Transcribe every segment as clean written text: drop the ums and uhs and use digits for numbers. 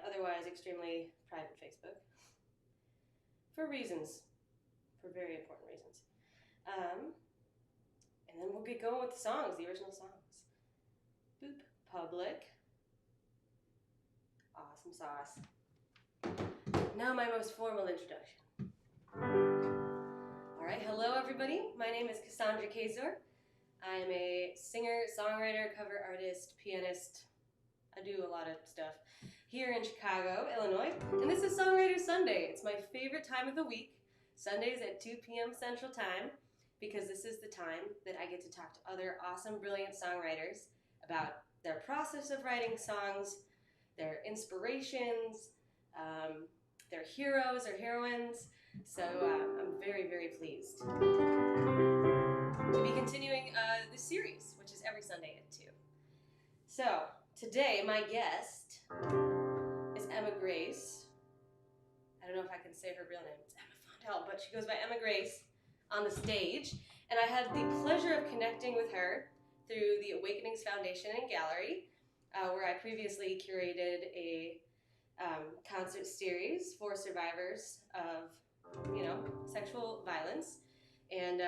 otherwise extremely private Facebook for reasons, for very important reasons. And then we'll get going with the songs, the original songs. Boop, public. Awesome sauce. Now my most formal introduction. All right, hello everybody. My name is Cassandra Kaczor. I am a singer, songwriter, cover artist, pianist. I do a lot of stuff here in Chicago, Illinois. And this is Songwriter Sunday. It's my favorite time of the week, Sundays at 2 p.m. Central Time, because this is the time that I get to talk to other awesome, brilliant songwriters about their process of writing songs, their inspirations, their heroes or heroines. So I'm very, very pleased to be continuing this series, which is every Sunday at 2. So today my guest is Emma Grace. I don't know if I can say her real name. It's Emma Fondell, but she goes by Emma Grace on the stage. And I had the pleasure of connecting with her through the Awakenings Foundation and Gallery, where I previously curated a concert series for survivors of, sexual violence. And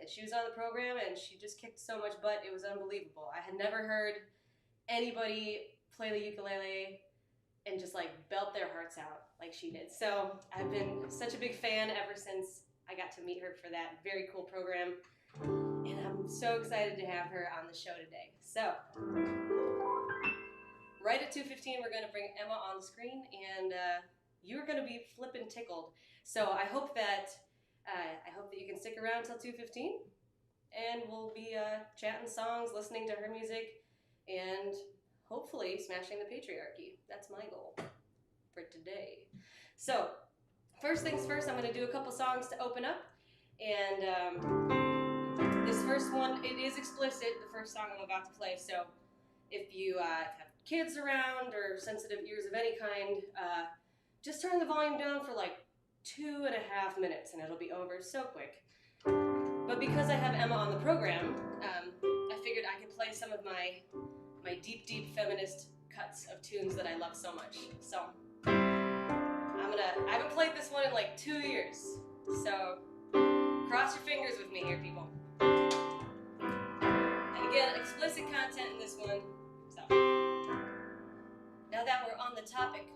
she was on the program, and she just kicked so much butt, it was unbelievable. I had never heard anybody play the ukulele and just like belt their hearts out like she did. So I've been such a big fan ever since I got to meet her for that very cool program. And I'm so excited to have her on the show today. So right at 2:15, we're going to bring Emma on the screen, and you're going to be flippin' tickled. So I hope that you can stick around till 2:15, and we'll be chatting songs, listening to her music, and hopefully smashing the patriarchy. That's my goal for today. So first things first, I'm going to do a couple songs to open up, and this first one, it is explicit, the first song I'm about to play, so if you have kids around or sensitive ears of any kind, just turn the volume down for like 2.5 minutes and it'll be over so quick. But because I have Emma on the program, I figured I could play some of my deep, deep feminist cuts of tunes that I love so much. So I haven't played this one in like 2 years, so cross your fingers with me here, people. And again, explicit content in this one. So now that we're on the topic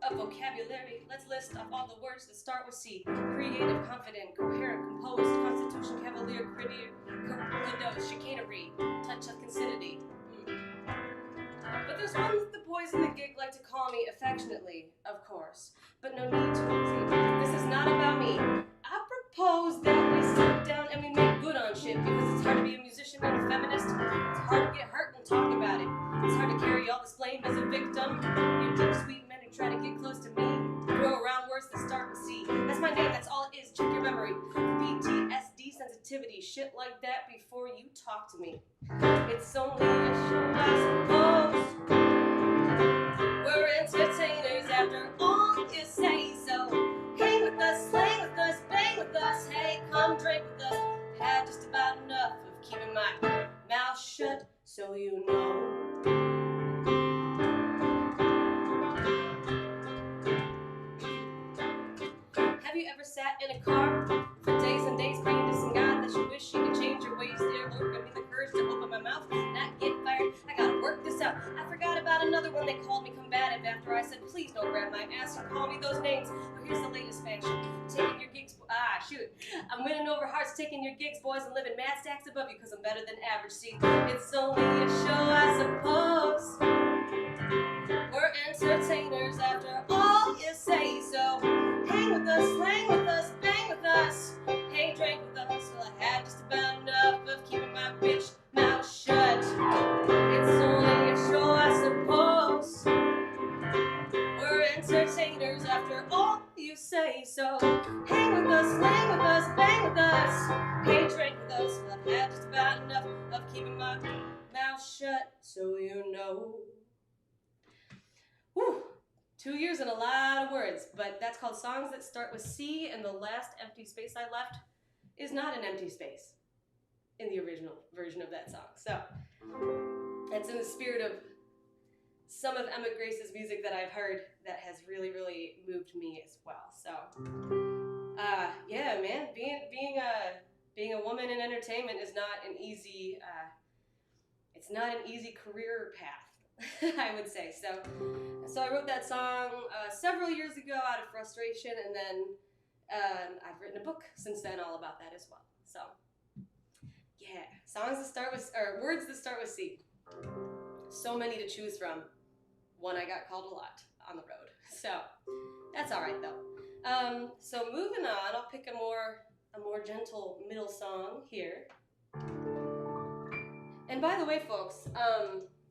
of vocabulary, let's list off all the words that start with C. Creative, confident, coherent, composed, constitution, cavalier, courtier, windows, chicanery, touch of concidity. But there's one that the boys in the gig like to call me affectionately, of course. But no need to. See, this is not about me. I propose that we sit down and we make good on shit, because it's hard to be a musician and a feminist. It's hard to get hurt and talk about it. It's hard to carry all this blame as a victim. You deep, sweet men who try to get close to me throw around words that start with C. That's my name, that's all it is. Check your memory. PTSD, sensitivity, shit like that before you talk to me. It's only a show, I suppose. We're entertainers after all you say, so hang with us, slang with us, bang with us. Hey, come drink with us. Had just about enough of keeping my mouth shut, so you know. Have you ever sat in a car for days and days praying to some God that you wish you could change your ways? Dear Lord, give me the courage to open my mouth, not get fired. I gotta work this out. I forgot about another one. They called me combative after I said, please don't grab my ass and call me those names. But here's the latest fashion. Taking your gigs, I'm winning over hearts, taking your gigs, boys, and living mad stacks above you, because I'm better than average. See, it's only a show, I suppose. We're entertainers after all you say, so hang with us, slang with us, bang with us. Hey, drink with us, well, I had just about enough of keeping my bitch mouth shut. It's only a show, I suppose. We're entertainers after all you say, so hang with us, slang with us, bang with us. Hey, drink with us, well, I've had just about enough of keeping my mouth shut, so you know. Whew. 2 years and a lot of words, but that's called Songs That Start with C, and the last empty space I left is not an empty space in the original version of that song. So that's in the spirit of some of Emma Grace's music that I've heard that has really, really moved me as well. So, yeah, man, being a woman in entertainment is not an easy, it's not an easy career path, I would say. So I wrote that song several years ago out of frustration, and then I've written a book since then all about that as well. So, yeah, songs that start with, or words that start with C. So many to choose from. One I got called a lot on the road. So, that's all right though. So moving on, I'll pick a more gentle middle song here. And by the way, folks,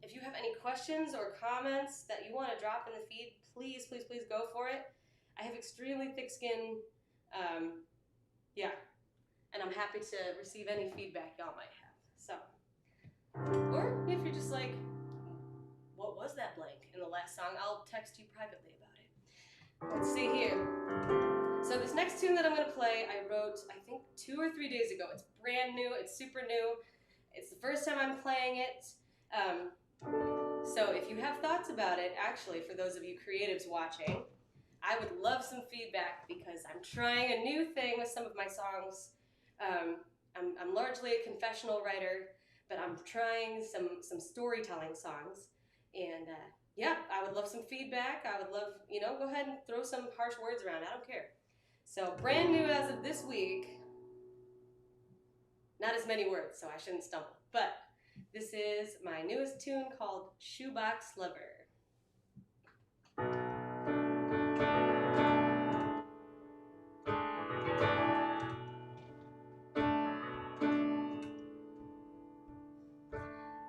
if you have any questions or comments that you want to drop in the feed, please, please, please go for it. I have extremely thick skin, yeah, and I'm happy to receive any feedback y'all might have. So, or if you're just like, what was that blank in the last song, I'll text you privately about it. Let's see here. So this next tune that I'm going to play, I wrote, I think 2 or 3 days ago. It's brand new, it's super new. It's the first time I'm playing it. So if you have thoughts about it, actually, for those of you creatives watching, I would love some feedback because I'm trying a new thing with some of my songs. I'm largely a confessional writer, but I'm trying some storytelling songs. And yeah, I would love some feedback. I would love, go ahead and throw some harsh words around. I don't care. So brand new as of this week. Not as many words, so I shouldn't stumble. But this is my newest tune called Shoebox Lover.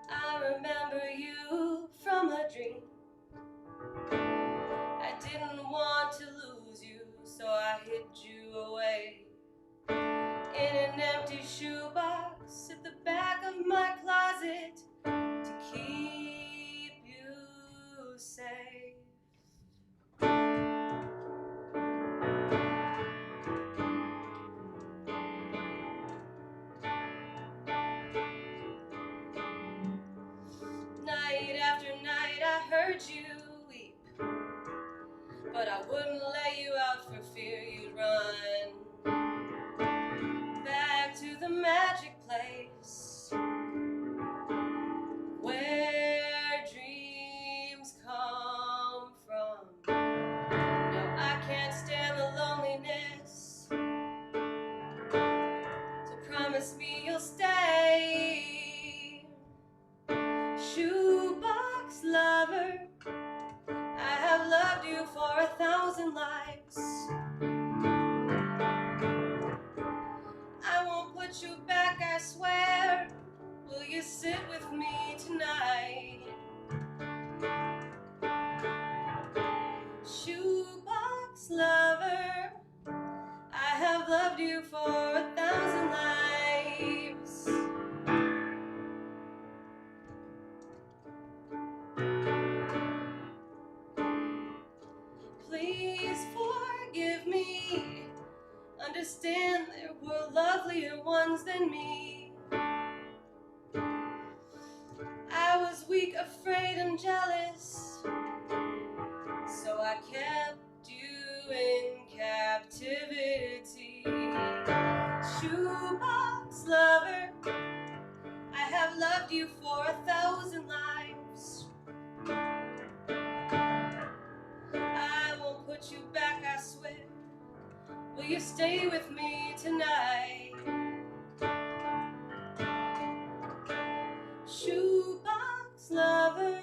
I remember you from a dream. I didn't want to lose you, so I hid you away in an empty shoebox at the back of my closet to keep you safe. Night after night I heard you weep, but I wouldn't let you out for fear you'd run back to the magic place where dreams come from. No, I can't stand the loneliness, so promise me you'll stay. Shoebox lover, I have loved you for 1,000 lives. I won't put you back, I swear. Will you sit with me tonight? Shoebox lover, I have loved you for 1,000 lives. Please forgive me. Understand there were lovelier ones than me. I was weak, afraid, and jealous, so I kept you in captivity. Shoebox lover, I have loved you for 1,000 lives. I won't put you back, I swear. Will you stay with me tonight? Shoebox lover,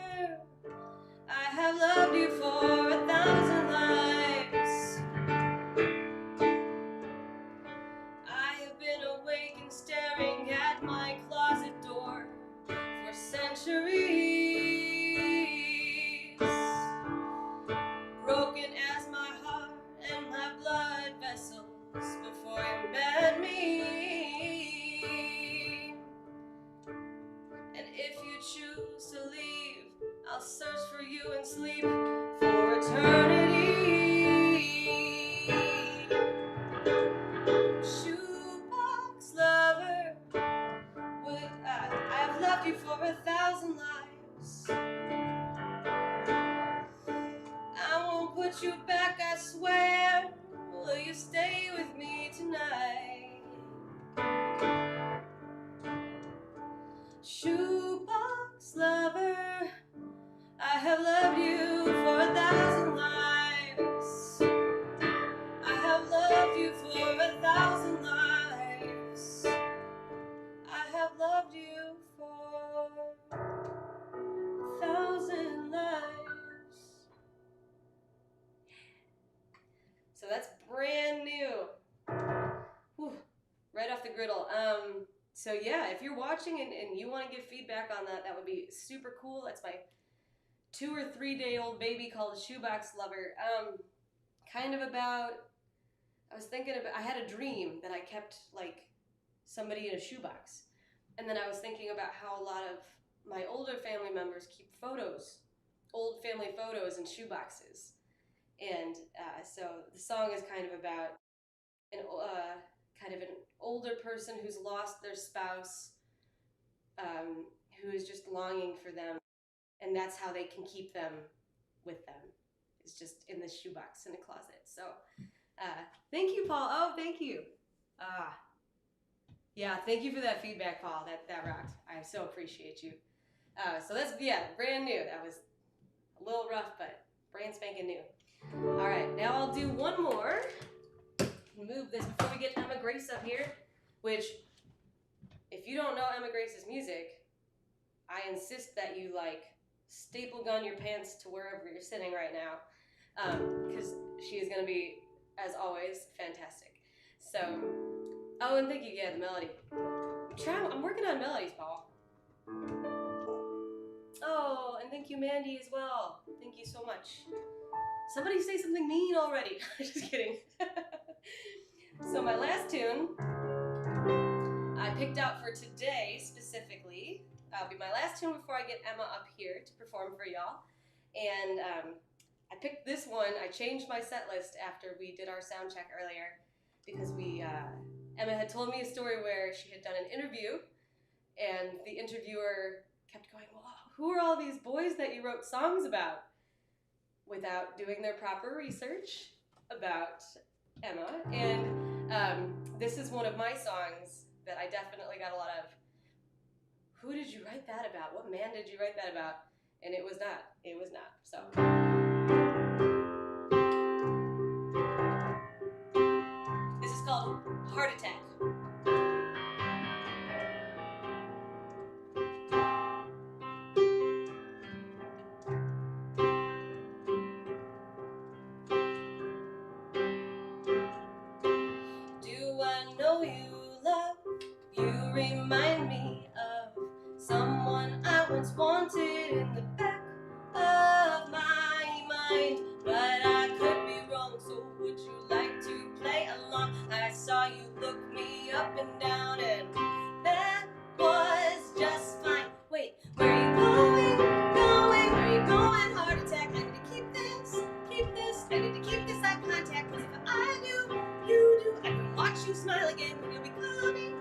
I have loved you for 1,000 lives. I have been awake and staring at my closet door for centuries. Broken as my heart and my blood vessels before you met me. And if you choose to leave, I'll search for you and sleep for put you back, I swear. Will you stay with me tonight? Shoebox lover, I have loved you for 1,000 lives. I have loved you for 1,000 lives. I have loved you for 1,000 lives. So that's brand new. Whew, right off the griddle. So yeah, if you're watching and you want to give feedback on that, that would be super cool. That's my 2 or 3 day old baby called Shoebox Lover. Kind of about, I was thinking about, I had a dream that I kept like somebody in a shoebox. And then I was thinking about how a lot of my older family members keep photos, old family photos in shoeboxes. And so the song is kind of about an older person who's lost their spouse, who is just longing for them, and that's how they can keep them with them. It's just in the shoebox in a closet. So thank you, Paul. Oh, thank you. Yeah, thank you for that feedback, Paul. That rocked. I so appreciate you. So that's, yeah, brand new. That was a little rough, but brand spanking new. All right, now I'll do one more. Move this before we get Emma Grace up here, which, if you don't know Emma Grace's music, I insist that you like staple gun your pants to wherever you're sitting right now, because she is going to be, as always, fantastic. So, oh, and thank you, yeah, the melody. I'm working on melodies, Paul. Oh, and thank you, Mandy, as well. Thank you so much. Somebody say something mean already. Just kidding. So my last tune I picked out for today specifically. That'll be my last tune before I get Emma up here to perform for y'all. And I picked this one. I changed my set list after we did our sound check earlier because Emma had told me a story where she had done an interview and the interviewer kept going, well, who are all these boys that you wrote songs about? Without doing their proper research about Emma. And this is one of my songs that I definitely got a lot of, who did you write that about? What man did you write that about? And it was not. It was not. So. This is called Heart Attack. Remind me of someone I once wanted in the back of my mind, but I could be wrong, so would you like to play along? I saw you look me up and down, and that was just fine. Wait, where are you going? Where are you going? Heart attack, I need to keep this, I need to keep this eye contact, because if I do, you do, I can watch you smile again, when you'll be coming,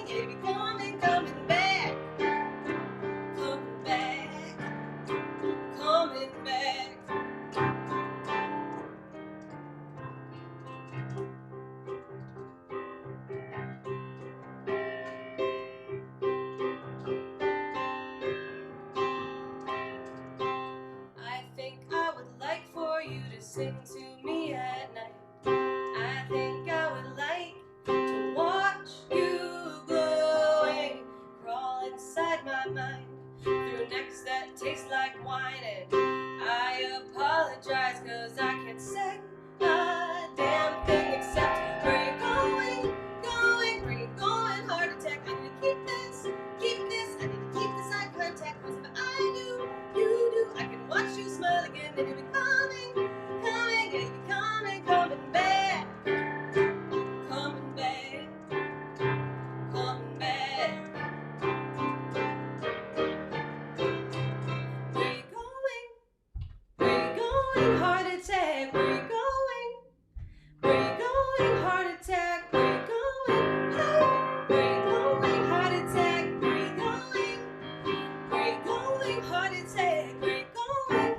you'll be coming back, coming back, coming back. I think I would like for you to sing to me at night. I think I would like to watch you glowing, crawl inside my mind through necks that taste like wine. And I apologize, cause I can't say a damn thing except where you going, where you going, heart attack. I need to keep this, I need to keep this eye contact, cause if I do, you do, I can watch you smile again, and you'll be coming, yeah, you'll be coming back, coming back, coming back. Where you going, heart attack, where you going, heart attack, where you going, heart attack, where you going, heart attack, where you going,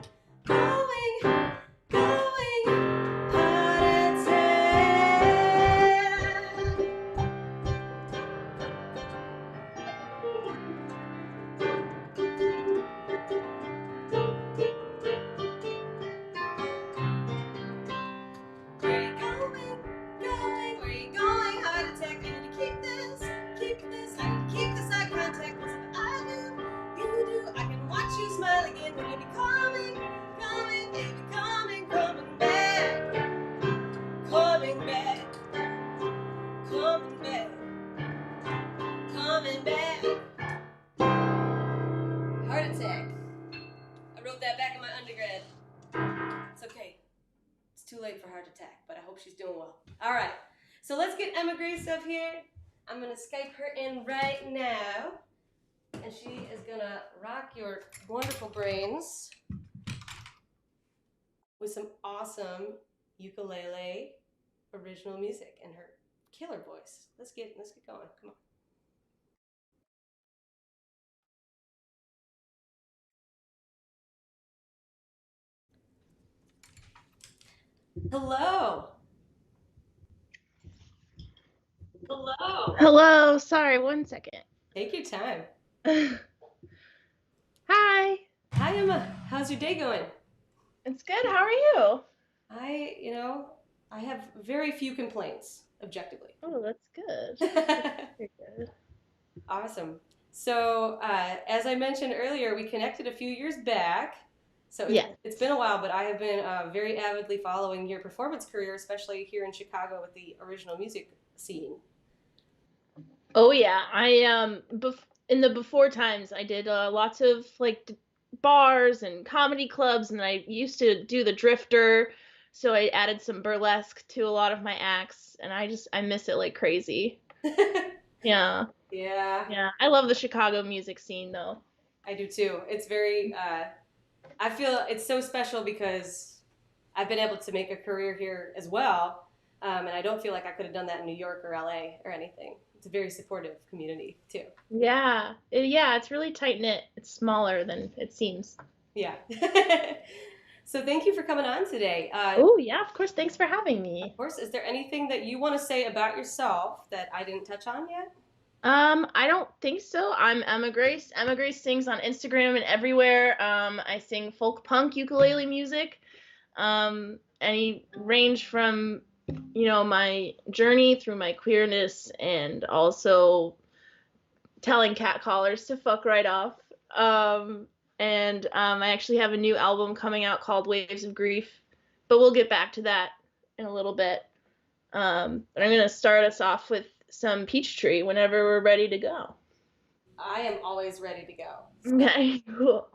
too late for heart attack, but I hope she's doing well. All right, so let's get Emma Grace up here. I'm gonna Skype her in right now, and she is gonna rock your wonderful brains with some awesome ukulele original music and her killer voice. Let's get going. Come on. Hello. Hello. Hello. Sorry, 1 second. Take your time. Hi. Hi, Emma. How's your day going? It's good. How are you? I have very few complaints, objectively. Oh, that's good. That's very good. Awesome. So, as I mentioned earlier, we connected a few years back. So it's been a while, but I have been very avidly following your performance career, especially here in Chicago with the original music scene. Oh yeah, I in the before times I did lots of like bars and comedy clubs, and I used to do the Drifter, so I added some burlesque to a lot of my acts, and I miss it like crazy. Yeah. Yeah. I love the Chicago music scene though. I do too. It's very I feel it's so special because I've been able to make a career here as well, and I don't feel like I could have done that in New York or LA or anything. It's a very supportive community too. Yeah, it's really tight knit. It's smaller than it seems. Yeah. So thank you for coming on today. Oh yeah, of course. Thanks for having me. Of course. Is there anything that you want to say about yourself that I didn't touch on yet? I don't think so. I'm Emma Grace. Emma Grace sings on Instagram and everywhere. I sing folk punk ukulele music. Any range from, my journey through my queerness and also telling catcallers to fuck right off. And I actually have a new album coming out called Waves of Grief, but we'll get back to that in a little bit. But I'm going to start us off with some Peachtree whenever we're ready to go. I am always ready to go. So okay, cool.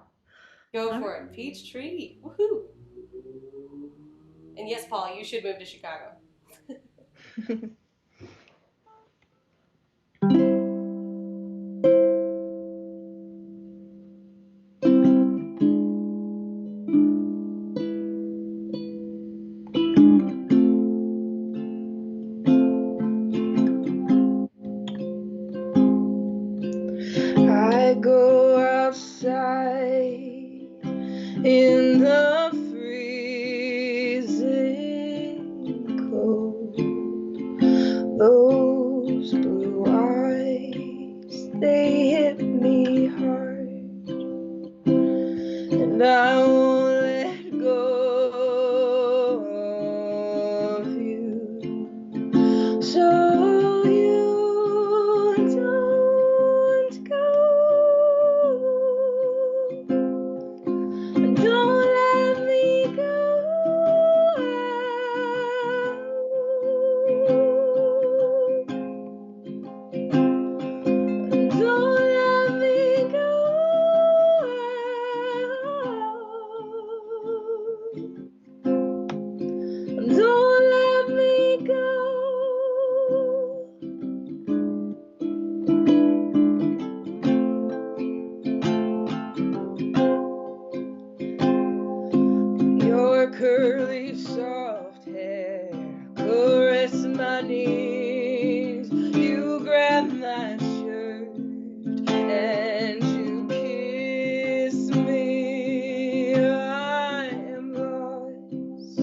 Go for it. Peachtree. Woohoo. And yes, Paul, you should move to Chicago. I go outside in the freezing cold. Those blue eyes, they hit me hard, and I won't let go of you. So you don't go. Don't let me go. Don't let me go. Don't let me go. Your curly soft hair caress my knees. You grab my shirt and you kiss me. I am lost.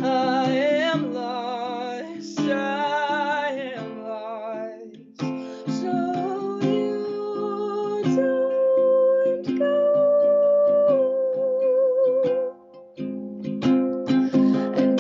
I am lost. I am lost. So you don't go. And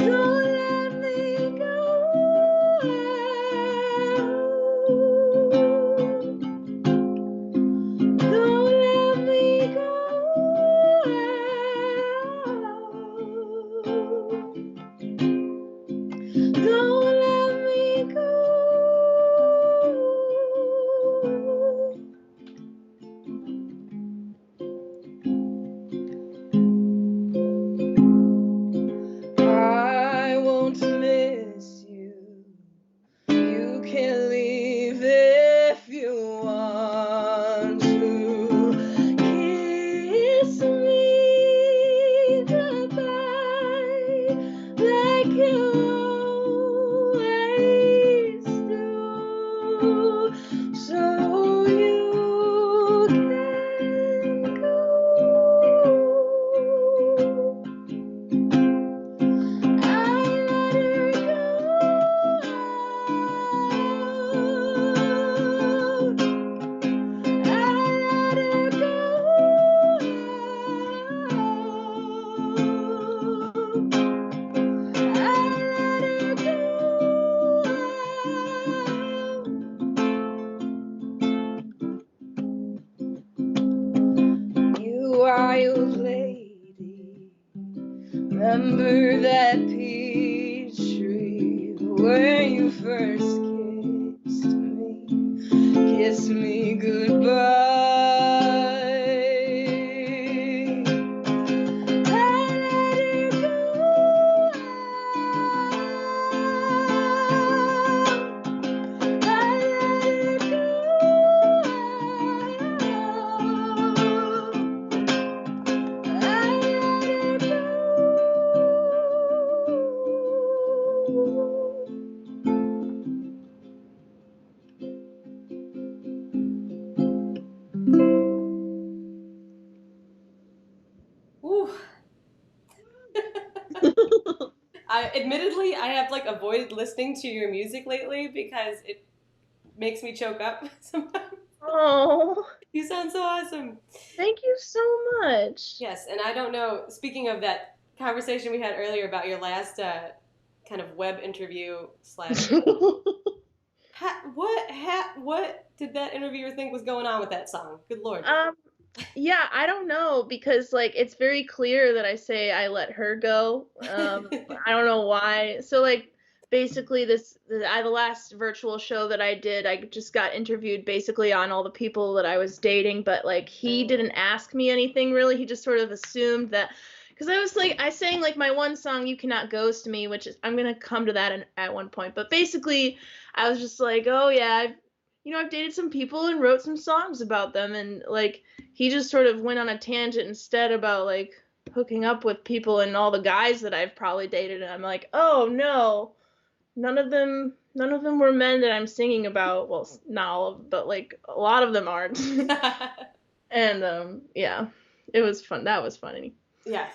always do, so you can go. I let her go. I let her You wild lady, remember that peach tree where you first kissed me goodbye. I let her go. I let her go. I let her Ooh. Admittedly, I have like avoided listening to your music lately because it makes me choke up sometimes. Oh, You sound so awesome. thank you so much. Yes, and I don't know, speaking of that conversation we had earlier about your last kind of web interview slash what did that interviewer think was going on with that song? Good Lord. Yeah, I don't know because like it's very clear that I say I let her go. I don't know why. So like basically the last virtual show that I did, I just got interviewed basically on all the people that I was dating, but like he didn't ask me anything really. He just sort of assumed that because I was like I sang like my one song "You Cannot Ghost Me," which is I'm gonna come to that at one point. But basically, I was just like, oh yeah, I've dated some people and wrote some songs about them, and like he just sort of went on a tangent instead about like hooking up with people and all the guys that I've probably dated, and I'm like, oh no, none of them were men that I'm singing about. Well, not all of them, but like a lot of them aren't. And yeah, it was fun. That was funny. Yeah.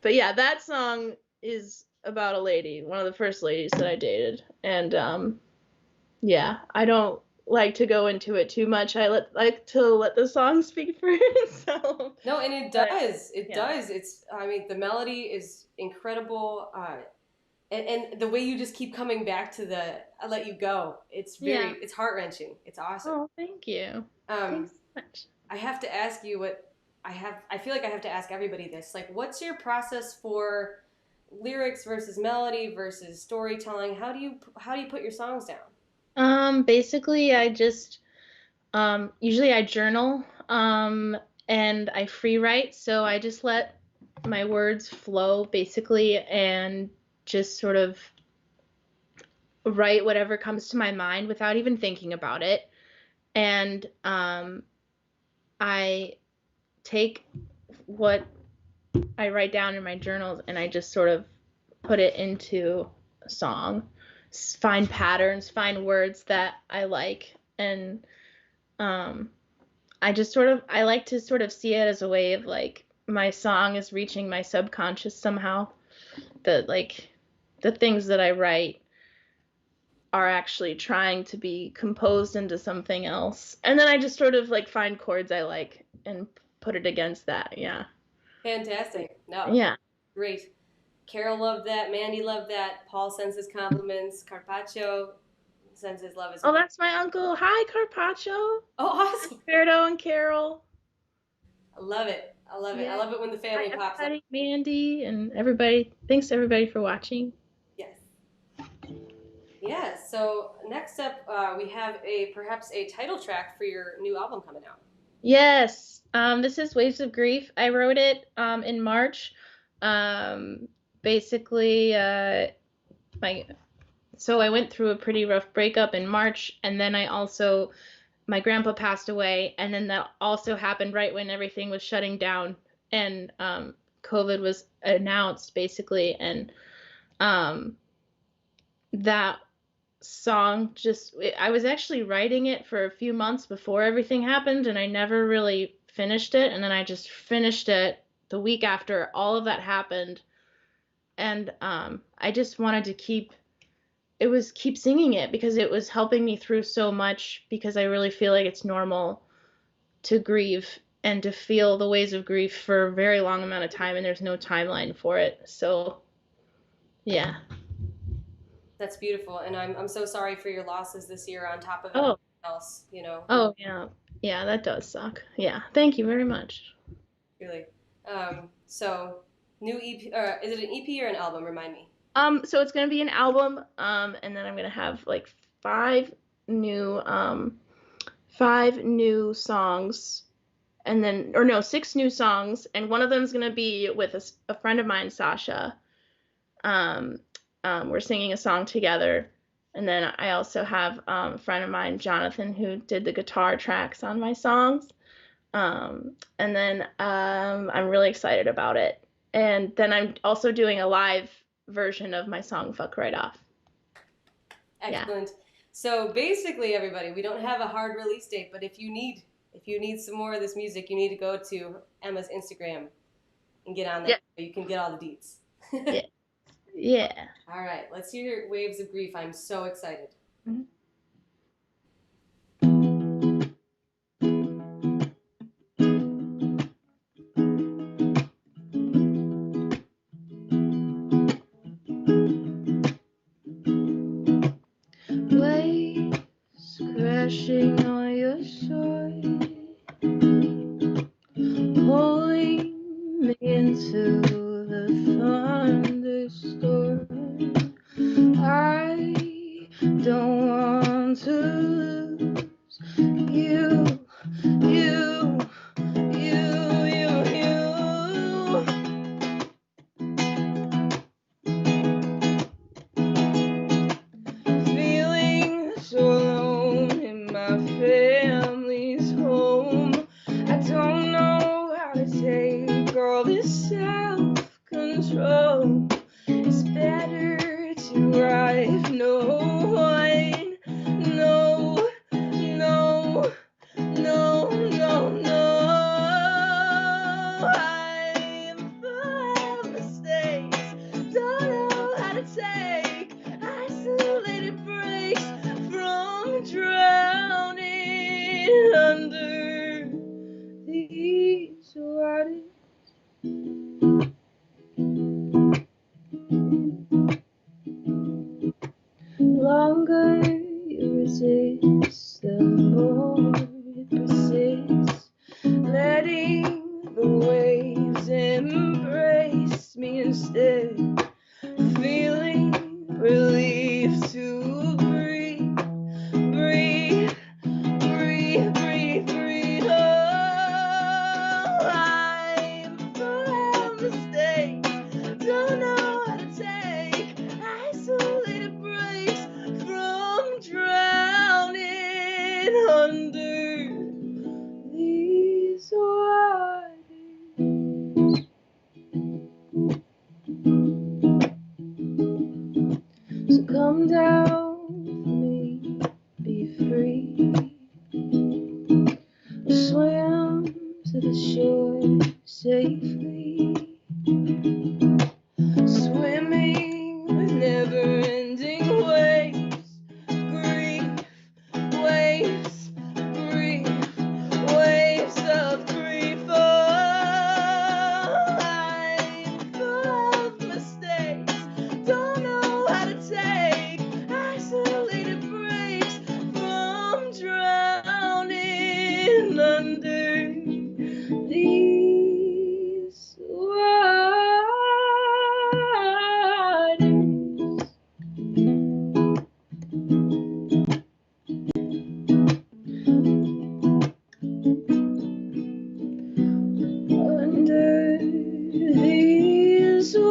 But yeah, that song is about a lady, one of the first ladies that I dated, and yeah, I don't like to go into it too much. I like to let the song speak for itself. No, and it But, does. It yeah. does. I mean, the melody is incredible. And the way you just keep coming back to the "I let you go," it's it's heart wrenching. It's awesome. Oh, thank you. Thanks so much. I have to ask you what I feel like I have to ask everybody this. Like, what's your process for lyrics versus melody versus storytelling? How do you put your songs down? Basically, I just usually I journal, and I free write, so I just let my words flow basically, and just sort of write whatever comes to my mind without even thinking about it. And I take what I write down in my journals and I just sort of put it into a song, find patterns, find words that I like, and I like to sort of see it as a way of like my song is reaching my subconscious somehow, that like the things that I write are actually trying to be composed into something else. And then I just sort of like find chords I like and put it against that. Yeah. Fantastic. No. Yeah. Great. Carol loved that. Mandy loved that. Paul sends his compliments. Carpaccio sends his love as well. Oh, that's my uncle. Hi, Carpaccio. Oh, awesome. Alberto and Carol. I love it. I love it. I love it when the family pops up. Mandy and everybody. Thanks everybody for watching. Yes. Yeah. So next up, we have perhaps a title track for your new album coming out. Yes. This is Waves of Grief. I wrote it in March. Basically, so I went through a pretty rough breakup in March, and then my grandpa passed away, and then that also happened right when everything was shutting down, and COVID was announced basically, and that song I was actually writing it for a few months before everything happened, and I never really finished it, and then I just finished it the week after all of that happened. And I just wanted to keep singing it because it was helping me through so much, because I really feel like it's normal to grieve and to feel the waves of grief for a very long amount of time, and there's no timeline for it. So yeah. That's beautiful, and I'm so sorry for your losses this year on top of Oh. everything else, you know. Oh yeah. Yeah, that does suck. Yeah. Thank you very much. Really. So new EP, or is it an EP or an album? Remind me. So it's gonna be an album, and then I'm gonna have like five new songs, and then, or no, 6 new songs, and one of them is gonna be with a friend of mine, Sasha. We're singing a song together, and then I also have a friend of mine, Jonathan, who did the guitar tracks on my songs. And then I'm really excited about it. And then I'm also doing a live version of my song "Fuck Right Off." Excellent. Yeah. So basically, everybody, we don't have a hard release date, but if you need some more of this music, you need to go to Emma's Instagram and get on there. Yeah. You can get all the deets. Yeah. Yeah. All right, let's hear Waves of Grief. I'm so excited. Mm-hmm. Waves crashing on your shore, pulling me into the thunderstorm. I don't want to lose you. Feeling so alone in my family's home. I don't know how to take all this self-control. It's better to write no one. No, no, no, no, no. I'm full of mistakes. Don't know how to take isolated breaks from drowning under these waters. Longer you resist, the more it persists, letting the waves embrace me instead, feeling relief to breathe, breathe, breathe, breathe, breathe. Oh, I'm full of mistakes, don't know how to take isolated breaks from drowning under these waters. So come down for me, be free, swim to the shore safely, swimming with never-ending waves, grief, waves, grief, waves of grief. Oh, I'm full of mistakes, don't know how to take isolated breaks from drowning under these waters. Under these waters.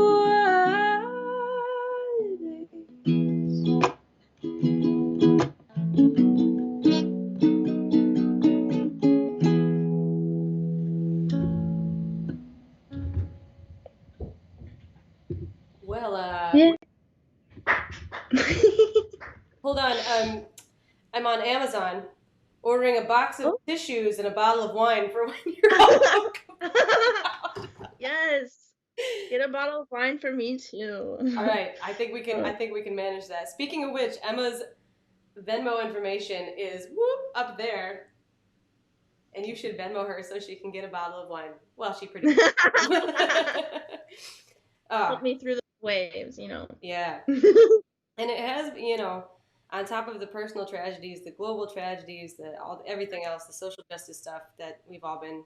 Well, Yeah. Hold on. I'm on Amazon ordering a box of tissues and a bottle of wine for when you're home. Yes. Get a bottle of wine for me too. All right. I think we can manage that. Speaking of which, Emma's Venmo information is up there. And you should Venmo her so she can get a bottle of wine. Well, she pretty much. Put me through the waves, Yeah. And it has, on top of the personal tragedies, the global tragedies, everything else, the social justice stuff that we've all been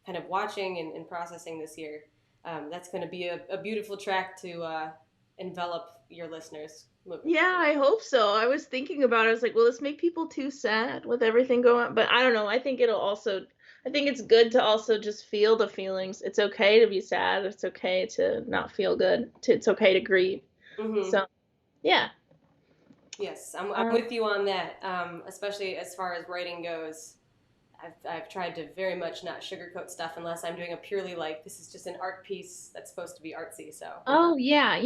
kind of watching and processing this year. That's going to be a beautiful track to envelop your listeners. Yeah, I hope so. I was thinking about it. I was like, will this make people too sad with everything going on? But I don't know. I think it's good to also just feel the feelings. It's okay to be sad. It's okay to not feel good. It's okay to grieve. Mm-hmm. So, yeah. Yes, I'm with you on that, especially as far as writing goes. I've tried to very much not sugarcoat stuff unless I'm doing a purely this is just an art piece that's supposed to be artsy. So. Oh yeah,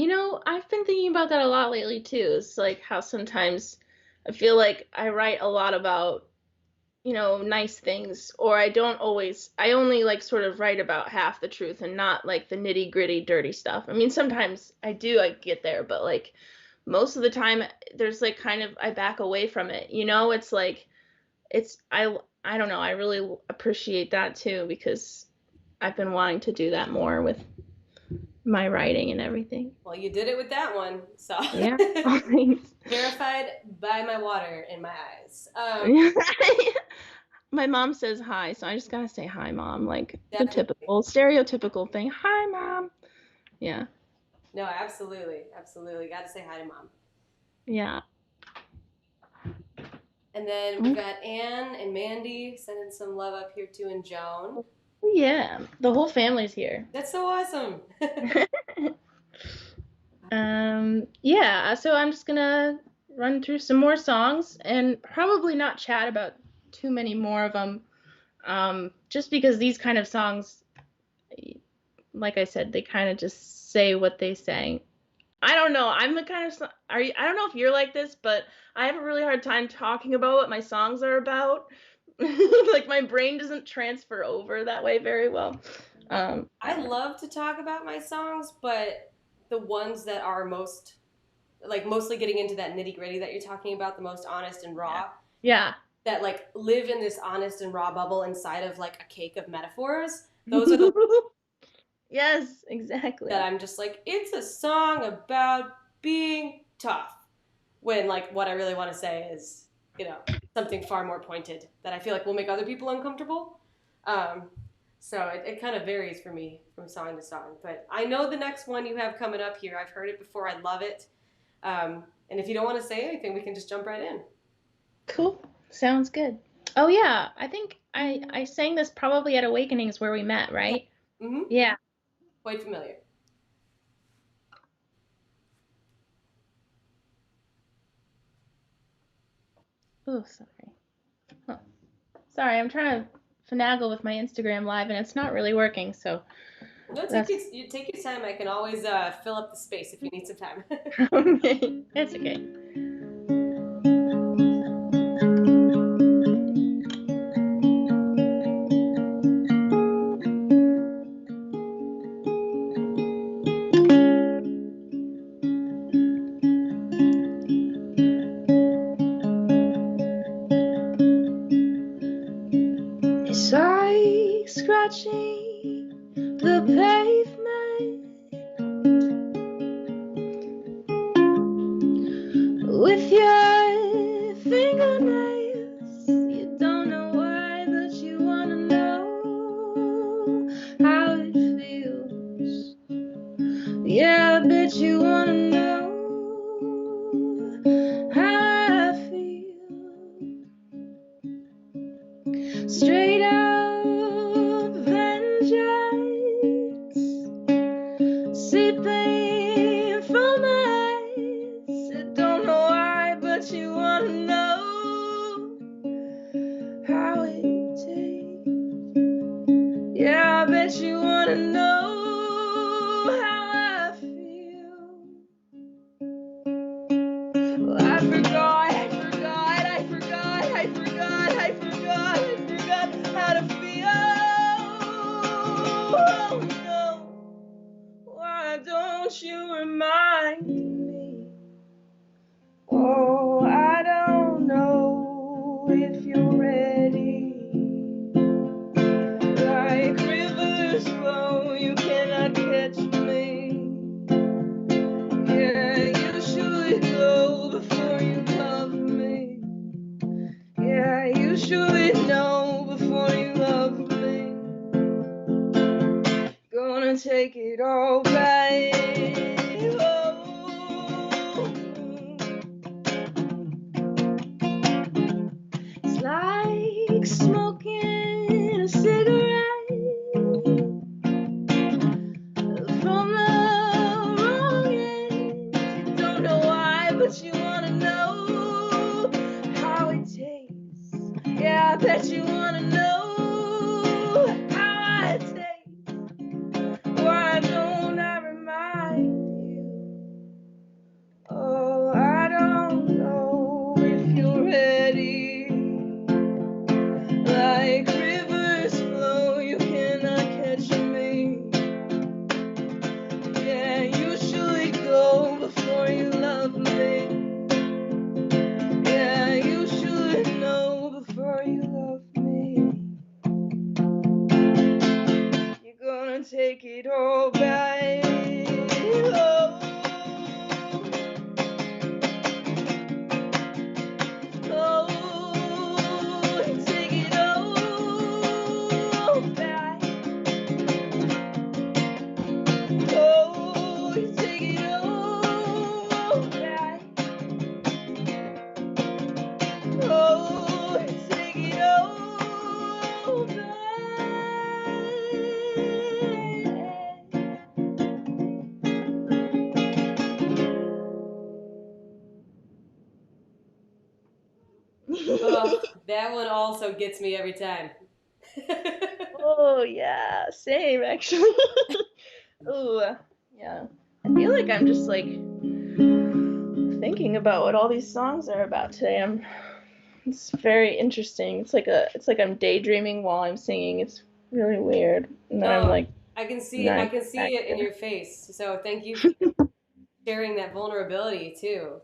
I've been thinking about that a lot lately too. It's like how sometimes I feel like I write a lot about, nice things, or I only sort of write about half the truth and not the nitty gritty dirty stuff. I mean, sometimes I get there, but most of the time there's I back away from it. I don't know. I really appreciate that too, because I've been wanting to do that more with my writing and everything. Well, you did it with that one, so yeah. Verified by my water in my eyes. My mom says hi, so I just gotta say hi, Mom, the typical stereotypical thing. Hi, Mom. Yeah. No, absolutely, gotta say hi to Mom. Yeah. And then we've got Anne and Mandy sending some love up here too, and Joan. Yeah, the whole family's here. That's so awesome. Yeah, so I'm just gonna run through some more songs and probably not chat about too many more of them, just because these kind of songs, like I said, they kind of just say what they say. I don't know. I'm the kind of I don't know if you're like this, but I have a really hard time talking about what my songs are about. My brain doesn't transfer over that way very well. I love to talk about my songs, but the ones that are mostly getting into that nitty gritty that you're talking about, the most honest and raw. Yeah. That live in this honest and raw bubble inside of a cake of metaphors. Those are the Yes, exactly. That I'm just it's a song about being tough. When what I really want to say is, something far more pointed that I feel will make other people uncomfortable. So it kind of varies for me from song to song. But I know the next one you have coming up here. I've heard it before. I love it. And if you don't want to say anything, we can just jump right in. Cool. Sounds good. Oh, yeah. I think I sang this probably at Awakenings where we met, right? Mm-hmm. Yeah. Quite familiar. Oh, sorry. Huh. Sorry, I'm trying to finagle with my Instagram Live, and it's not really working, so... No, take your time. I can always fill up the space if you need some time. Okay, that's okay. It's like scratching the pavement with your fingernails. You don't know why, but you wanna know how it feels. Yeah, I bet you wanna know how I feel. Straight up vengeance, seeping from my eyes. I don't know why, but you wanna know how it tastes. Yeah, I bet you wanna know how I feel. won't you remind me? Oh, I don't know if you're ready. Like rivers flow, you cannot catch me. Yeah, you should go before you love me. Yeah, you should know before you love me. Gonna take it all back. Oh. It's like smoking a cigarette from the wrong end. You don't know why, but you wanna know how it tastes. Yeah, I bet you wanna know how it tastes. Why don't I remind you? Oh, I don't know if you're ready. Like rivers flow, you cannot catch me. Yeah, you should go before you love me. Yeah, you should know before you love me. You're gonna take it all back. Oh. Oh, take it all back. Oh, take it all back. Oh, take it all back. Oh, that one also gets me every time. Oh yeah, same actually. Ooh, yeah. I feel like I'm just like thinking about what all these songs are about today. It's very interesting. It's like I'm daydreaming while I'm singing. It's really weird. And then I'm like, I can see it in your face. So thank you for sharing that vulnerability too.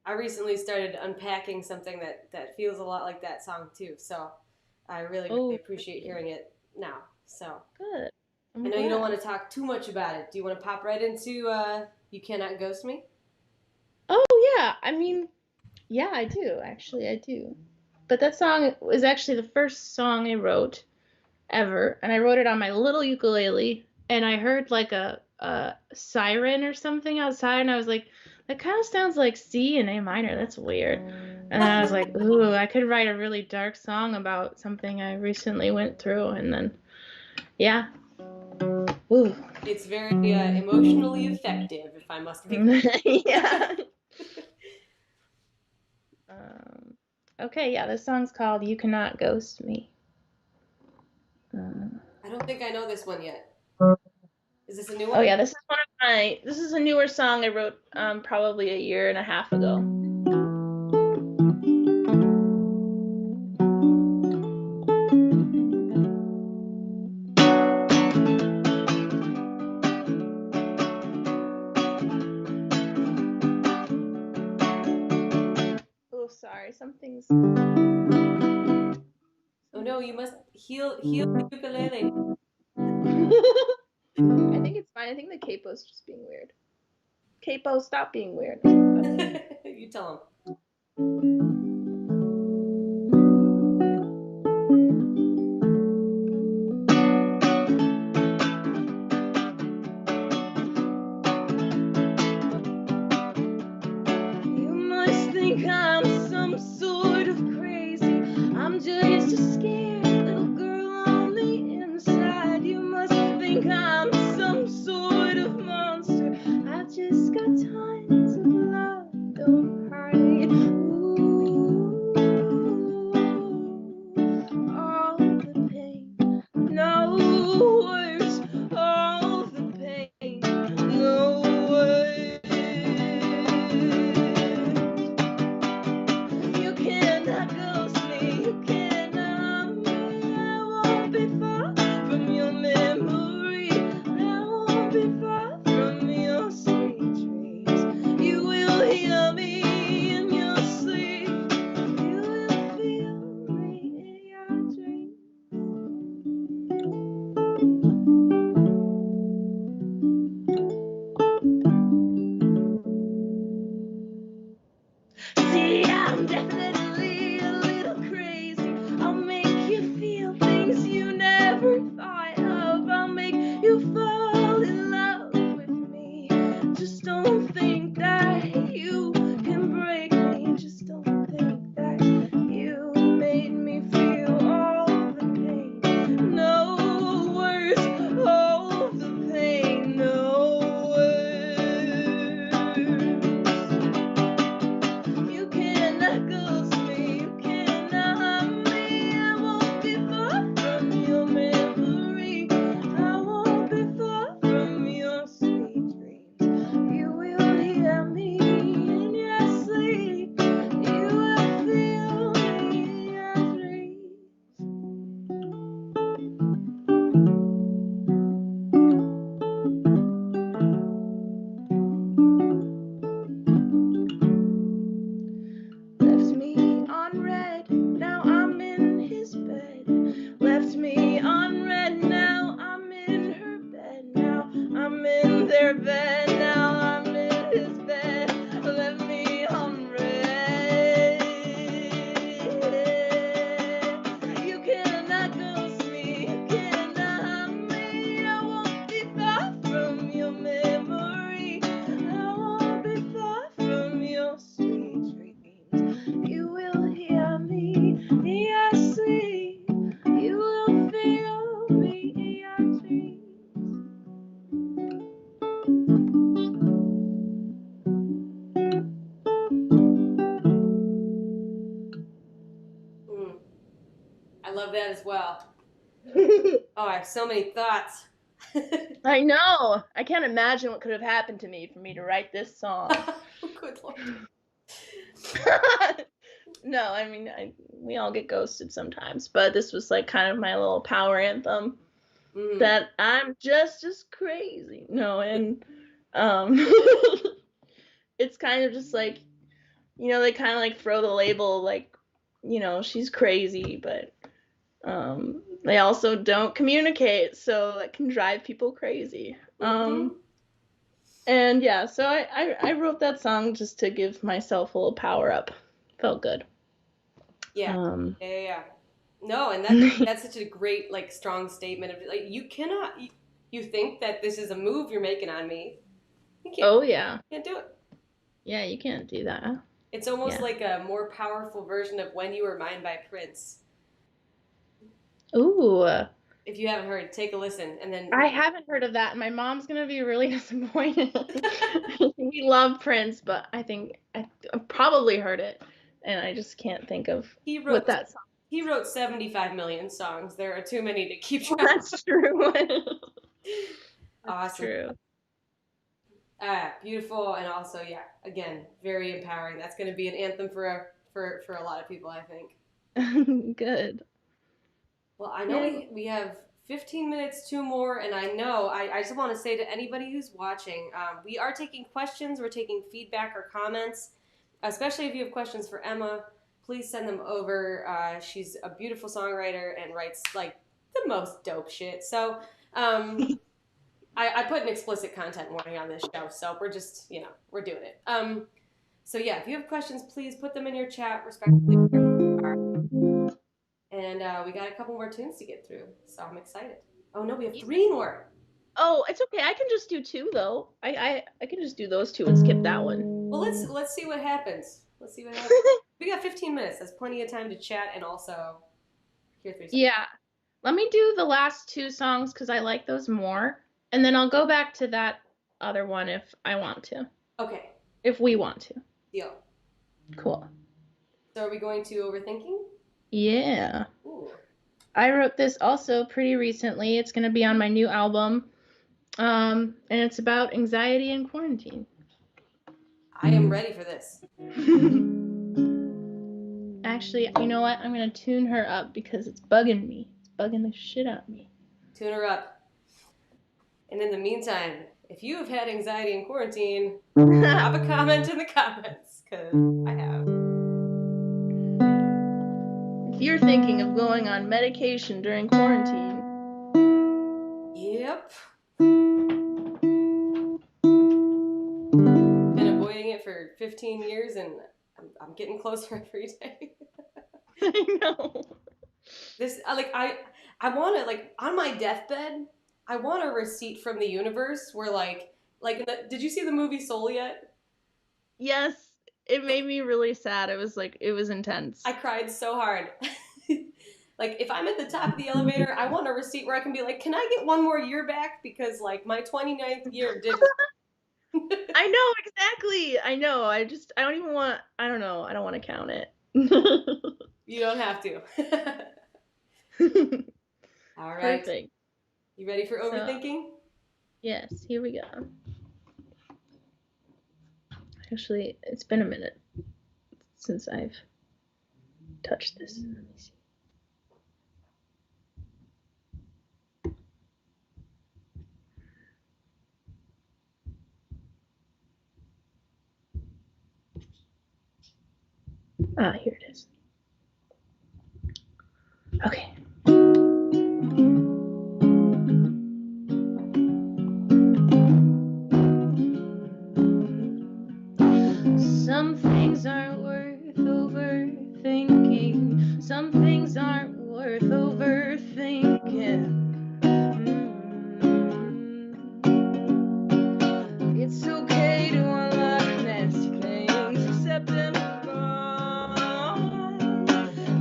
I recently started unpacking something that feels a lot like that song too. So I really appreciate hearing it now. So good. I know you don't want to talk too much about it. Do you want to pop right into You Cannot Ghost Me? Oh yeah, I mean, yeah, I do. Actually, I do. But that song was actually the first song I wrote ever, and I wrote it on my little ukulele, and I heard like a siren or something outside, and I was like, that kind of sounds like C and A minor. That's weird. And I was like, ooh, I could write a really dark song about something I recently went through, and then, yeah. Ooh. It's very emotionally effective, if I must be. Yeah. Okay, yeah, this song's called You Cannot Ghost Me. I don't think I know this one yet. Is this a new one? Oh yeah, this is a newer song I wrote probably a year and a half ago. Oh, sorry, something's. Oh no, you must heal the ukulele. I think it's fine. I think the capo's just being weird. Capo, stop being weird. You tell him. You must think I'm some sort of crazy. I'm just a scared little girl on the inside. You must think I'm some sort of monster. I've just got tons of love, don't hide. Ooh. don't think that you can break me. Just don't think that you made me feel all the pain. No words hold the pain. No words. You cannot ghost me. You cannot harm me. I won't be far from your memory. I won't be far from your sweet dreams. You will hear me in your sleep. You will feel me in your dreams. Left me on red, now I'm in his bed. Left me on red, now I'm in her bed. Now I'm in their bed, now I'm in his bed. Left me on red. You cannot ghost me, you cannot harm me. I won't be far from your memory. I won't be far from your sweet dreams. You will hear me in your sleep. You will feel me in your dreams. I love that as well. Oh, I have so many thoughts. I know. I can't imagine what could have happened to me for me to write this song. Good Lord. No, I mean, we all get ghosted sometimes, but this was like kind of my little power anthem that I'm just as crazy. No, and it's kind of just like, you know, they kind of like throw the label like, you know, she's crazy, but they also don't communicate, so that can drive people crazy. And yeah, so I wrote that song just to give myself a little power up. Felt good. Yeah. Yeah. No, and that's such a great, like, strong statement of, like, you cannot, you think that this is a move you're making on me. You can't. Oh, yeah. You can't do it. Yeah, you can't do that. It's almost like a more powerful version of When You Were Mine by Prince. Ooh. If you haven't heard, take a listen, and then... I haven't heard of that, and my mom's going to be really disappointed. We love Prince, but I think I probably heard it, and I just can't think of what that song. He wrote 75 million songs. There are too many to keep track. That's true. Awesome. True. Beautiful, and also, yeah, again, very empowering. That's going to be an anthem for a lot of people, I think. Good. Well, I know we have 15 minutes, 2 more, and I know I just want to say to anybody who's watching, we are taking questions, we're taking feedback or comments, especially if you have questions for Emma. Please send them over. She's a beautiful songwriter and writes like the most dope shit. So I put an explicit content warning on this show, so we're just, you know, we're doing it. So yeah, if you have questions, please put them in your chat respectfully. And we got a couple more tunes to get through, so I'm excited. Oh no, we have 3 more. Oh, it's okay. I can just do 2 though. I can just do those 2 and skip that one. Well, let's see what happens. Let's see what happens. We got 15 minutes. That's plenty of time to chat and also hear 3 songs. Yeah. Let me do the last 2 songs because I like those more. And then I'll go back to that other one if I want to. Okay. If we want to. Deal. Cool. So are we going to Overthinking? Yeah. Ooh. I wrote this also pretty recently. It's going to be on my new album. And it's about anxiety and quarantine. I am ready for this. Actually, you know what? I'm going to tune her up because it's bugging me. It's bugging the shit out of me. Tune her up. And in the meantime, if you have had anxiety in quarantine, drop a comment in the comments, because I have. If you're thinking of going on medication during quarantine. Yep. Been avoiding it for 15 years, and I'm getting closer every day. I know. This, I want to, like, on my deathbed, I want a receipt from the universe where, like, Like, did you see the movie Soul yet? Yes, it made me really sad. It was intense. I cried so hard. Like, if I'm at the top of the elevator, I want a receipt where I can be like, can I get one more year back? Because, like, my 29th year didn't. I know, exactly. I know. I don't even want, I don't know. I don't want to count it. You don't have to. All right. Perfect. You ready for overthinking? Yes, here we go. Actually, it's been a minute since I've touched this. Let me see. Ah, here it is. Okay. Some things aren't worth overthinking. Some things aren't worth overthinking. It's okay to unlock nasty things, accept them all.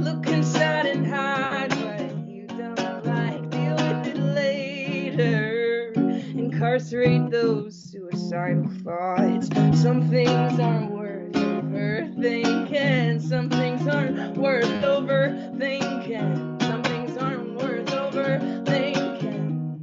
Look inside and hide what you don't like. Deal with it later. Incarcerate those suicidal thoughts. Some things aren't worth overthinking. Some things aren't worth overthinking. Some things aren't worth overthinking.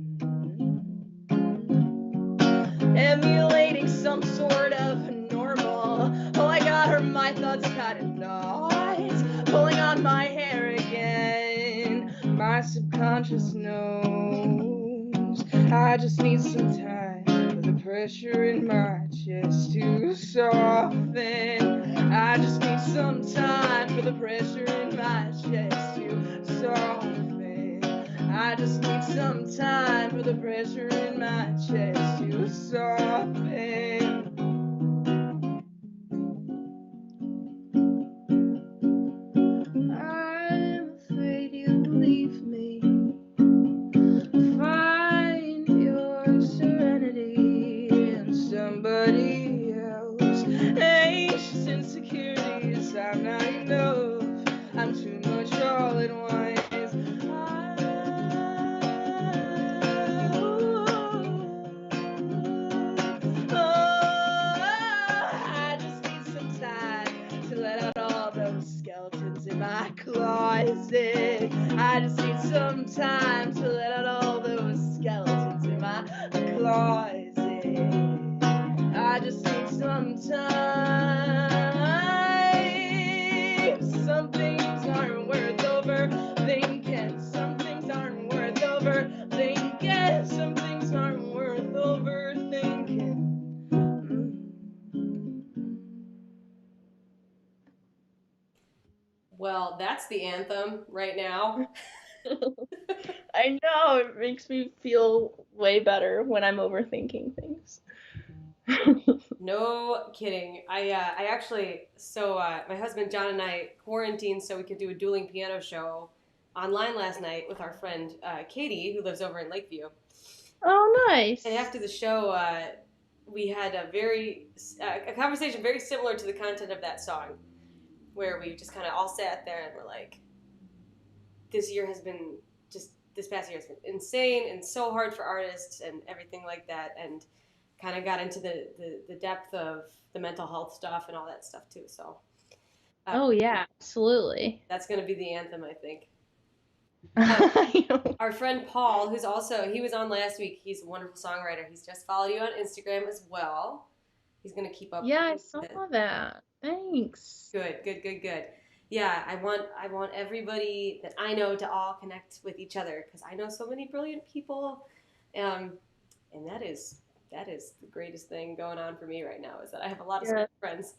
Emulating some sort of normal. Oh, I got her, my thoughts kind of knots. Pulling on my hair again. My subconscious knows. I just need some time for the pressure in my chest to soften. I just need some time for the pressure in my chest to soften. I just need some time for the pressure in my chest to soften. I'm afraid you'll leave me. Find your serenity in somebody else. Anxious insecurities, I'm not enough. I'm too much all at once. I just need some time to let out all those skeletons in my closet. I just need some time to let out all those skeletons in my closet. I just need some time. Some things aren't worth overthinking. Some things aren't worth overthinking. Some things aren't worth overthinking. Well, that's the anthem right now. I know, it makes me feel way better when I'm overthinking things. No kidding. I actually, my husband John and I quarantined so we could do a dueling piano show online last night with our friend Katie, who lives over in Lakeview. Oh, nice. And after the show, we had a conversation very similar to the content of that song, where we just kind of all sat there and were like, this past year has been insane and so hard for artists and everything like that, and kind of got into the depth of the mental health stuff and all that stuff too. So oh yeah, absolutely. That's going to be the anthem, I think. Our friend Paul, he was on last week. He's a wonderful songwriter. He's just followed you on Instagram as well. He's going to keep up. Yeah, I saw that. Thanks. Good. Yeah, I want everybody that I know to all connect with each other, because I know so many brilliant people, and that is the greatest thing going on for me right now, is that I have a lot of smart friends.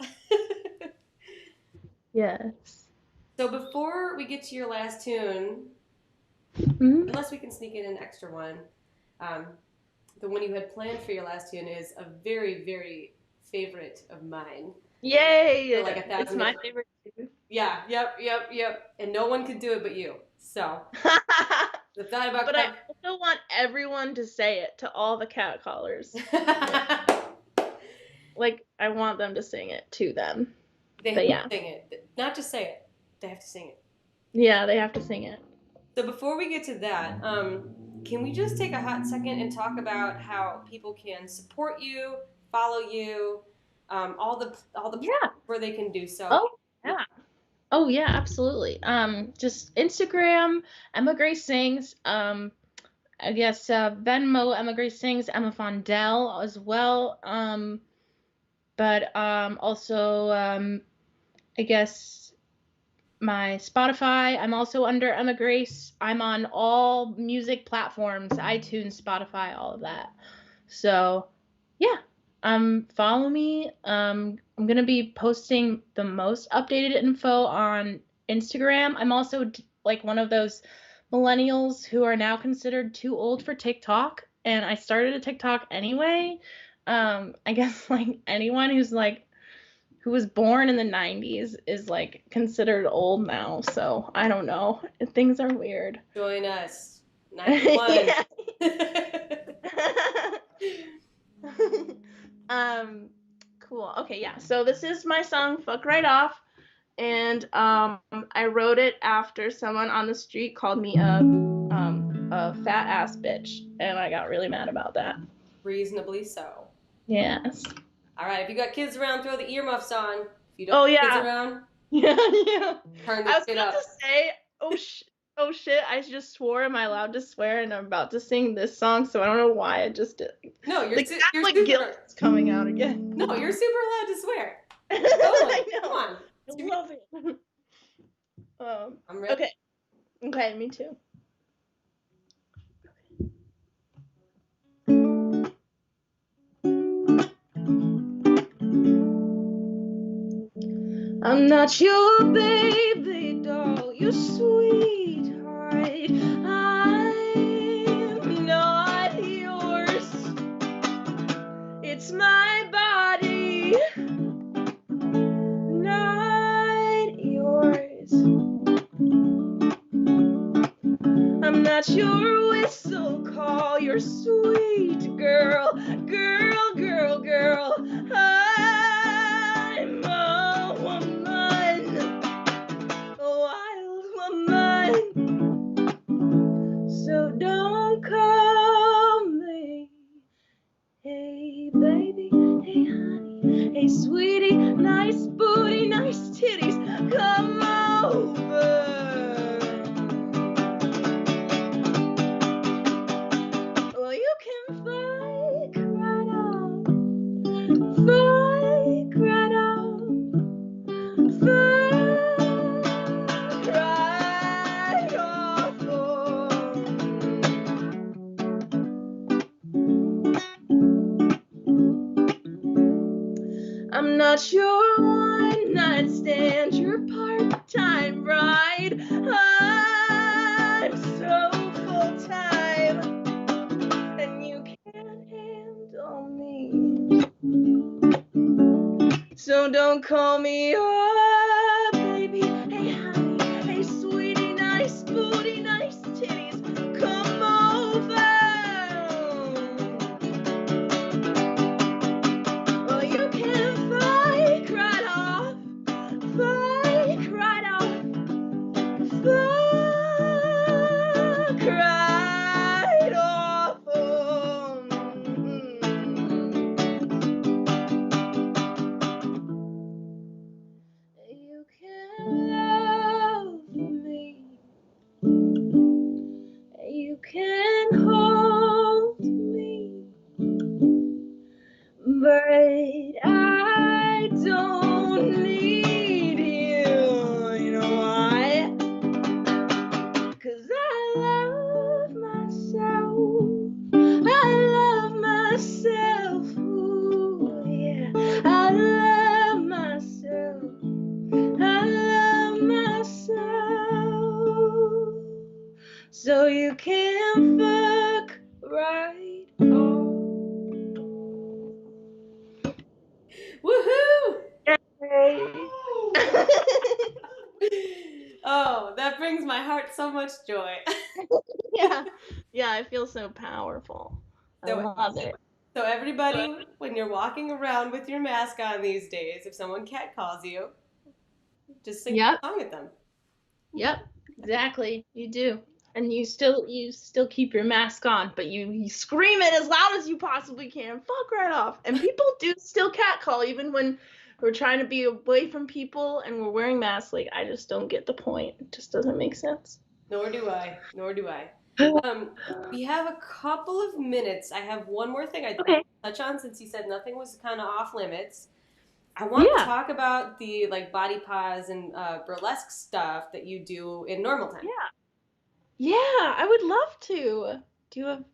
Yes. So before we get to your last tune, unless we can sneak in an extra one, the one you had planned for your last tune is a very, very favorite of mine. Yay! Like 1,000. It's my favorite too. Yeah, yep. And no one could do it but you. So The thought about But I also want everyone to say it to all the cat callers. Like, I want them to sing it to them. They have to sing it. Not just say it. They have to sing it. Yeah, they have to sing it. So before we get to that, can we just take a hot second and talk about how people can support you, follow you, all the where they can do so? Oh yeah. Oh yeah, absolutely. Just Instagram, Emma Grace Sings. I guess Venmo, Emma Grace Sings, Emma Fondell as well. But also I guess my Spotify. I'm also under Emma Grace. I'm on all music platforms, iTunes, Spotify, all of that. So yeah, follow me. I'm gonna be posting the most updated info on Instagram. I'm also like one of those millennials who are now considered too old for TikTok, and I started a TikTok anyway. I guess like anyone who was born in the 90s is like considered old now, so I don't know. Things are weird. Join us. 91. Cool. Okay, yeah. So this is my song Fuck Right Off, and I wrote it after someone on the street called me a fat ass bitch, and I got really mad about that. Reasonably so. Yes. All right, if you got kids around, throw the earmuffs on. If you don't have kids around, turn this shit up. I was about to say, oh shit, I just swore. Am I allowed to swear? And I'm about to sing this song, so I don't know why I just did. No, you're like guilt's coming out again. No, you're super allowed to swear. I know. Come on. I love it. I'm ready. Okay, me too. I'm not your baby doll, your sweetheart. I'm not yours. It's my body, not yours. I'm not your whistle call, your sweet girl, girl, girl, girl. I'm a woman, a wild woman. So don't call me, hey baby, hey honey, hey sweetie, nice booty, nice titties, come over. Well, you can fake right off, fake right off, fake right off. I'm not your one-night stand, your part-time ride. I'm so full-time, and you can't handle me. So don't call me up, baby. Hey, honey, hey, sweetie, nice booty, nice titties, come over. Well, you can fake right off, fake right off, fake right off. You can love me, you can hold me, but I don't need you. You know why? 'Cause I love myself. I love myself. Ooh, yeah. I love myself. I love myself. So you can fuck right off. Woohoo! Yay. Oh, that brings my heart so much joy. Yeah. Yeah, I feel so powerful. I So, love it. so everybody, when you're walking around with your mask on these days, if someone catcalls you, just sing Yep. a song at them. Yep. Exactly. You do. And you still keep your mask on, but you scream it as loud as you possibly can. Fuck right off. And people do still catcall even when we're trying to be away from people and we're wearing masks. Like I just don't get the point. It just doesn't make sense. Nor do I. Nor do I. Um, we have a couple of minutes. I have one more thing I'd Okay. touch on since you said nothing was kind of off limits. I want to Yeah. talk about the like body pause and burlesque stuff that you do in normal time. Yeah. Yeah, I would love to. Do you have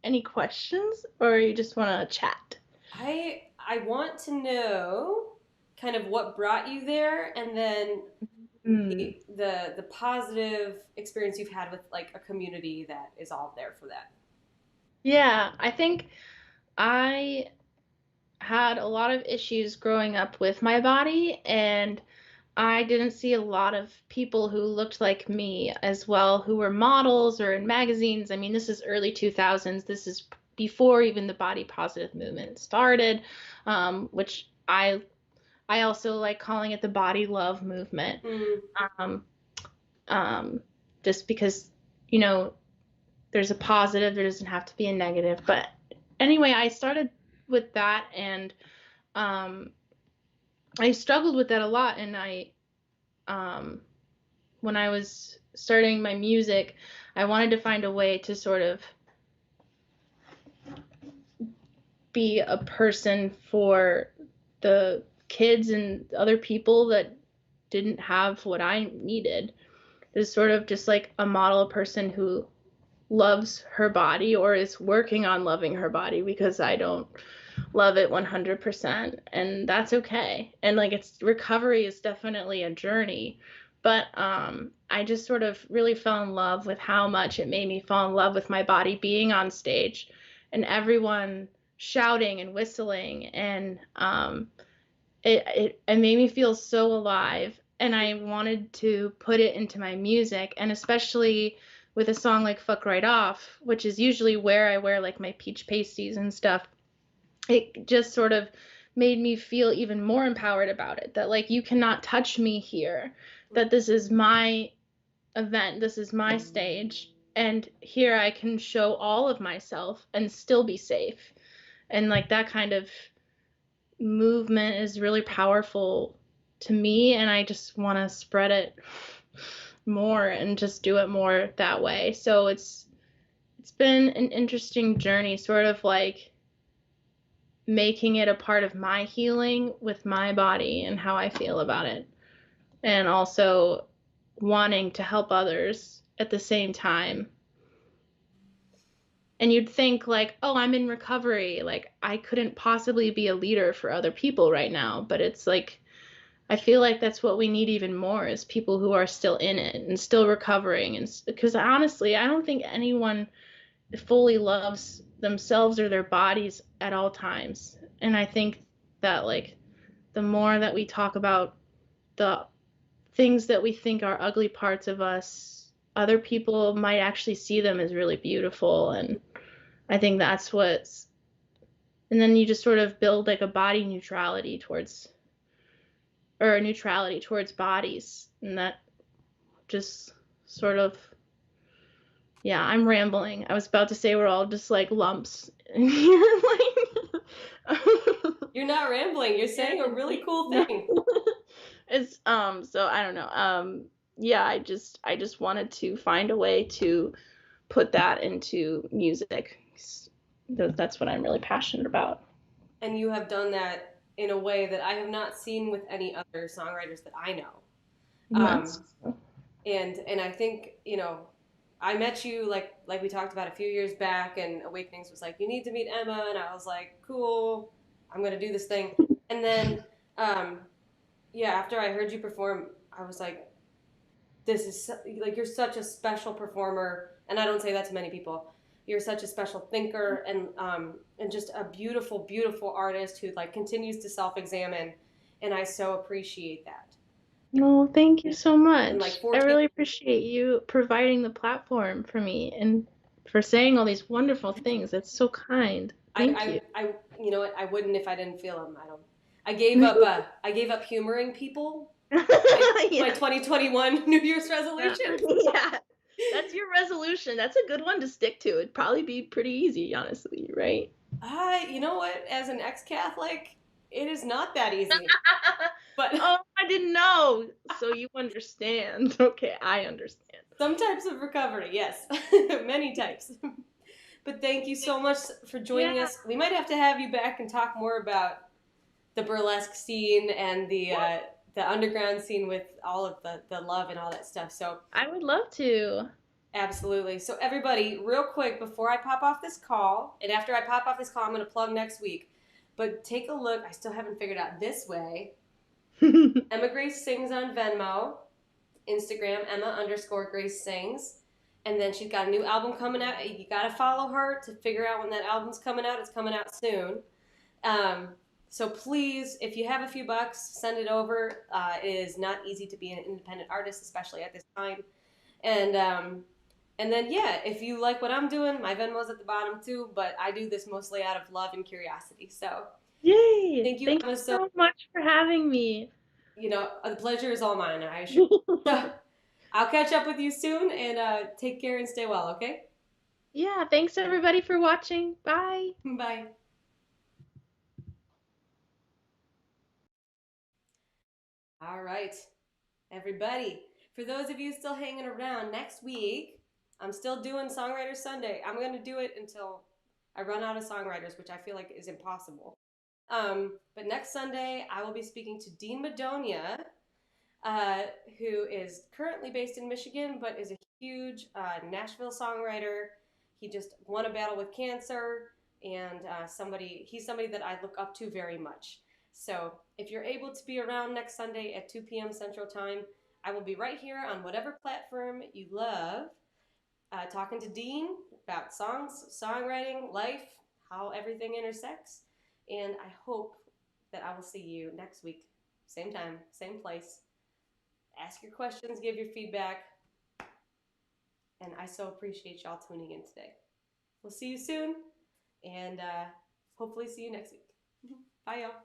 any questions or you just want to chat? I want to know kind of what brought you there, and then Hmm. the positive experience you've had with like a community that is all there for that. Yeah, I think I had a lot of issues growing up with my body, and I didn't see a lot of people who looked like me as well, who were models or in magazines. I mean, this is early 2000s. This is before even the body positive movement started, which I also like calling it the body love movement. Mm, Um, um, just because, you know, there's a positive, there doesn't have to be a negative. But anyway, I started with that, and um, I struggled with that a lot. And um, when I was starting my music, I wanted to find a way to sort of be a person for the kids and other people that didn't have what I needed. Is sort of just like a model person who loves her body or is working on loving her body, because I don't love it 100%, and that's okay. And like it's recovery is definitely a journey, but I just sort of really fell in love with how much it made me fall in love with my body being on stage and everyone shouting and whistling, and it made me feel so alive, and I wanted to put it into my music, and especially with a song like Fuck Right Off, which is usually where I wear like my peach pasties and stuff. It just sort of made me feel even more empowered about it, that like you cannot touch me here, that this is my event, this is my stage, and here I can show all of myself and still be safe. And like that kind of movement is really powerful to me, and I just want to spread it more and just do it more that way. So it's been an interesting journey, sort of like making it a part of my healing with my body and how I feel about it, and also wanting to help others at the same time. And you'd think like, oh, I'm in recovery, like I couldn't possibly be a leader for other people right now, but it's like I feel like that's what we need even more, is people who are still in it and still recovering. And because honestly, I don't think anyone fully loves themselves or their bodies at all times. And I think that like the more that we talk about the things that we think are ugly parts of us, other people might actually see them as really beautiful. And I think that's what's, and then you just sort of build like a body neutrality towards, or a neutrality towards bodies. And that just sort of, yeah, I'm rambling. I was about to say we're all just like lumps. And you're like, you're not rambling. You're saying a really cool thing. it's so I don't know. Yeah, I just wanted to find a way to put that into music. That's what I'm really passionate about. And you have done that in a way that I have not seen with any other songwriters that I know. And Um, that's and I think I met you like we talked about a few years back, and Awakenings was like, you need to meet Emma, and I was like, cool, I'm gonna do this thing. And then um, yeah, after I heard you perform, I was like, this is like you're such a special performer, and I don't say that to many people. You're such a special thinker, and just a beautiful, beautiful artist who like continues to self-examine, and I so appreciate that. No, thank you so And like much. I 14. really appreciate you providing the platform for me and for saying all these wonderful things. That's so kind. Thank you. You know what? I wouldn't if I didn't feel them. I don't. I gave up. I gave up humoring people. My Yeah. 2021 New Year's Yeah. resolution. Yeah. That's your resolution. That's a good one to stick to. It'd probably be pretty easy, honestly, right? You know what? As an ex-Catholic, it is not that easy. But Oh, I didn't know. So you understand. Okay, I understand. some types of recovery, yes, many types. But thank you so much for joining Yeah. us. We might have to have you back and talk more about the burlesque scene and the underground scene with all of the love and all that stuff. So I would love to. absolutely. So everybody, real quick before I pop off this call, and after I pop off this call, I'm going to plug next week. But take a look. I still haven't figured out this way. Emma Grace Sings on Venmo, Instagram, Emma_Grace Sings. And then she's got a new album coming out. You got to follow her to figure out when that album's coming out. It's coming out soon. So please, if you have a few bucks, send it over. It is not easy to be an independent artist, especially at this time. And then, yeah, if you like what I'm doing, my Venmo's at the bottom too, but I do this mostly out of love and curiosity. So Yay! thank you, Thank Emma. you So, so much for having me. the pleasure is all mine, I assure you. So, I'll catch up with you soon, and take care and stay well, okay? Yeah, thanks everybody for watching. Bye. Bye. All right, everybody. For those of you still hanging around, next week, I'm still doing Songwriter Sunday. I'm going to do it until I run out of songwriters, which I feel like is impossible. But next Sunday, I will be speaking to Dean Madonia, who is currently based in Michigan, but is a huge Nashville songwriter. He just won a battle with cancer, and he's somebody that I look up to very much. So if you're able to be around next Sunday at 2 p.m. Central Time, I will be right here on whatever platform you love, talking to Dean about songs, songwriting, life, how everything intersects. And I hope that I will see you next week, same time, same place. Ask your questions, give your feedback, and I so appreciate y'all tuning in today. We'll see you soon, and hopefully see you next week. Bye, y'all.